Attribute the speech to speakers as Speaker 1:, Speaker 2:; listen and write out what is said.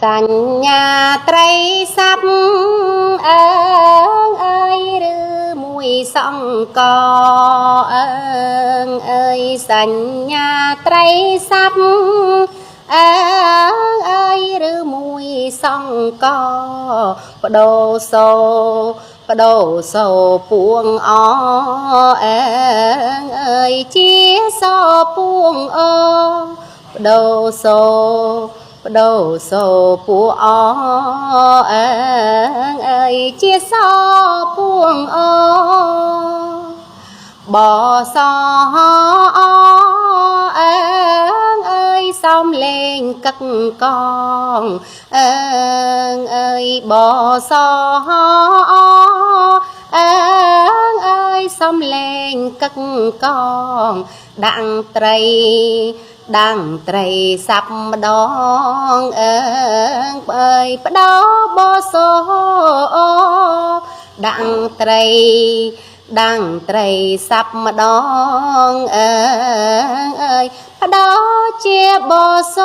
Speaker 1: សញ្ញាត្រីស័ព្ទអើងអើយឬមួយសង្កអើងអើយសញ្ញាត្រីស័ព្ទអើងអើយឬមួយសង្កបដូសូបដូសូពួងអអើងអើយជាសពួងអបដូសូបដូសូពួអអើងអើយជាសពួងអបសអអើងអើយសំលេងកឹកកងអើងអើយបសអើងអើយសំលេងកឹកកងដាក់ត្រីស័ព្ទម្ដងអើងអើយបដោបសដាក់ត្រីស័ព្ទម្ដងអើងអើយបដោជាបស